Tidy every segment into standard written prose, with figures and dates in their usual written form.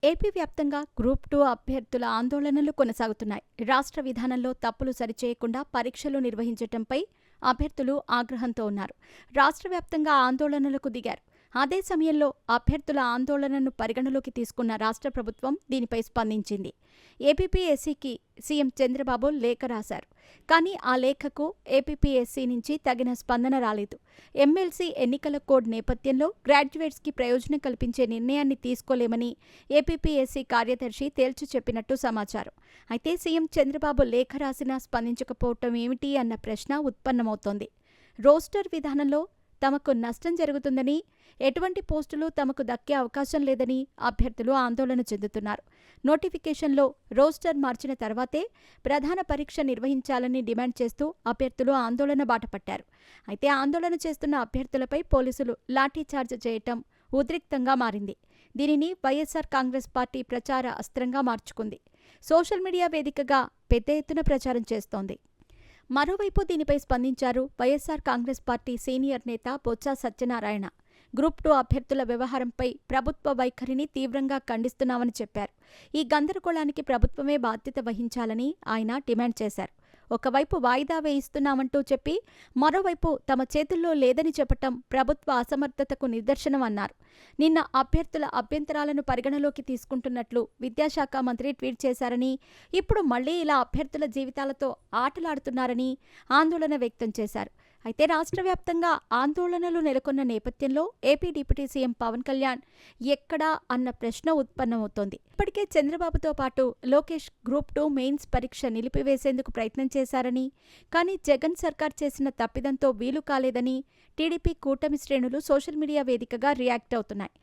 AP వ్యాప్తంగా group two అభ్యర్థుల ఆందోళనలు కొనసాగుతున్నాయి. రాష్ట్ర విధానంలో తప్పులు సరిచేయకుండా పరీక్షలు నిర్వహించటంపై అభ్యర్థులు ఆగ్రహంతో ఉన్నారు. రాష్ట్ర వ్యాప్తంగా ఆందోళనలకు దిగారు. అదే సమయంలో అభ్యర్థుల ఆందోళనను పరిగణలోకి తీసుకున్న రాష్ట్ర ప్రభుత్వం దీనిపై స్పందించింది. ఏపీపీఎస్సీకి సీఎం చంద్రబాబు లేఖ రాశారు. కానీ ఆ లేఖకు ఏపీపీఎస్సీ నుంచి తగిన స్పందన రాలేదు. ఎమ్మెల్సీ ఎన్నికల కోడ్ నేపథ్యంలో గ్రాడ్యుయేట్స్కి ప్రయోజనం కల్పించే నిర్ణయాన్ని తీసుకోలేమని ఏపీపీఎస్సీ కార్యదర్శి తేల్చి చెప్పినట్టు సమాచారం. అయితే సీఎం చంద్రబాబు లేఖ రాసినా స్పందించకపోవటం ఏమిటి అన్న ప్రశ్న ఉత్పన్నమవుతోంది. రోస్టర్ విధానంలో తమకు నష్టం జరుగుతుందని, ఎటువంటి పోస్టులు తమకు దక్కే అవకాశం లేదని అభ్యర్థులు ఆందోళన చెందుతున్నారు. నోటిఫికేషన్లో రోస్టర్ మార్చిన తర్వాతే ప్రధాన పరీక్ష నిర్వహించాలని డిమాండ్ చేస్తూ అభ్యర్థులు ఆందోళన బాటపట్టారు. అయితే ఆందోళన చేస్తున్న అభ్యర్థులపై పోలీసులు లాఠీచార్జ్ చేయటం ఉద్రిక్తంగా మారింది. దీనిని వైఎస్సార్ కాంగ్రెస్ పార్టీ ప్రచార అస్త్రంగా మార్చుకుంది. సోషల్ మీడియా వేదికగా పెద్ద ఎత్తున ప్రచారం చేస్తోంది. మరోవైపు దీనిపై స్పందించారు వైఎస్సార్ కాంగ్రెస్ పార్టీ సీనియర్ నేత బొత్స సత్యనారాయణ. గ్రూప్-2 అభ్యర్థుల వ్యవహారంపై ప్రభుత్వ వైఖరిని తీవ్రంగా ఖండిస్తున్నామని చెప్పారు. ఈ గందరగోళానికి ప్రభుత్వమే బాధ్యత వహించాలని ఆయన డిమాండ్ చేశారు. ఒకవైపు వాయిదా వేయిస్తున్నామంటూ చెప్పి మరోవైపు తమ చేతుల్లో లేదని చెప్పటం ప్రభుత్వ అసమర్థతకు నిదర్శనం అన్నారు. నిన్న అభ్యర్థుల అభ్యంతరాలను పరిగణలోకి తీసుకుంటున్నట్లు విద్యాశాఖ మంత్రి ట్వీట్ చేశారని, ఇప్పుడు మళ్లీ ఇలా అభ్యర్థుల జీవితాలతో ఆటలాడుతున్నారని ఆందోళన వ్యక్తం చేశారు. అయితే రాష్ట్ర వ్యాప్తంగా ఆందోళనలు నెలకొన్న నేపథ్యంలో AP deputy CM Pawan Kalyan ఎక్కడా అన్న ప్రశ్న ఉత్పన్నమవుతోంది. ఇప్పటికే చంద్రబాబుతో పాటు లోకేష్ గ్రూప్-2 మెయిన్స్ పరీక్ష నిలిపివేసేందుకు ప్రయత్నం చేశారని, కానీ జగన్ సర్కార్ చేసిన తప్పిదంతో వీలు కాలేదని టీడీపీ కూటమి శ్రేణులు సోషల్ మీడియా వేదికగా రియాక్ట్ అవుతున్నాయి.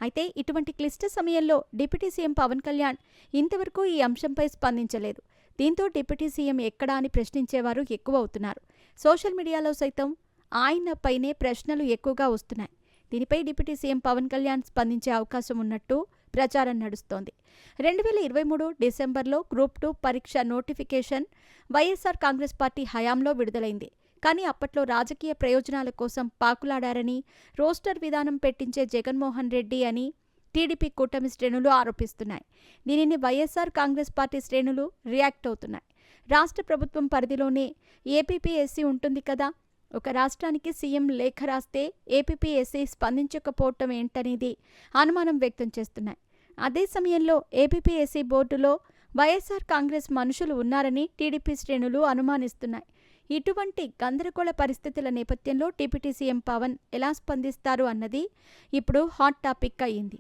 అయితే ఇటువంటి క్లిష్ట సమయంలో డిప్యూటీ సీఎం పవన్ కళ్యాణ్ ఇంతవరకు ఈ అంశంపై స్పందించలేదు. దీంతో డిప్యూటీ సీఎం ఎక్కడా అని ప్రశ్నించేవారు ఎక్కువ అవుతున్నారు. సోషల్ మీడియాలో సైతం ఆయనపైనే ప్రశ్నలు ఎక్కువగా వస్తున్నాయి. దీనిపై డిప్యూటీ సీఎం పవన్ కళ్యాణ్ స్పందించే అవకాశం ఉన్నట్టు ప్రచారం నడుస్తోంది. 2023 డిసెంబర్లో గ్రూప్-2 పరీక్ష నోటిఫికేషన్ వైఎస్సార్ కాంగ్రెస్ పార్టీ హయాంలో విడుదలైంది. కానీ అప్పట్లో రాజకీయ ప్రయోజనాల కోసం పాకులాడారని, రోస్టర్ విధానం పెట్టించే జగన్మోహన్ రెడ్డి అని టీడీపీ కూటమి శ్రేణులు ఆరోపిస్తున్నాయి. దీనిని వైఎస్సార్ కాంగ్రెస్ పార్టీ శ్రేణులు రియాక్ట్ అవుతున్నాయి. రాష్ట్ర ప్రభుత్వం పరిధిలోనే ఏపీపీఎస్సీ ఉంటుంది కదా, ఒక రాష్ట్రానికి సీఎం లేఖ రాస్తే ఏపీపీఎస్సీ స్పందించకపోవటం ఏంటనేది అనుమానం వ్యక్తం చేస్తున్నాయి. అదే సమయంలో ఏపీపీఎస్సీ బోర్డులో వైఎస్సార్ కాంగ్రెస్ మనుషులు ఉన్నారని టీడీపీ శ్రేణులు అనుమానిస్తున్నాయి. ఇటువంటి గందరగోళ పరిస్థితుల నేపథ్యంలో డిప్యూటీ సీఎం పవన్ ఎలా స్పందిస్తారు అన్నది ఇప్పుడు హాట్ టాపిక్ అయ్యింది.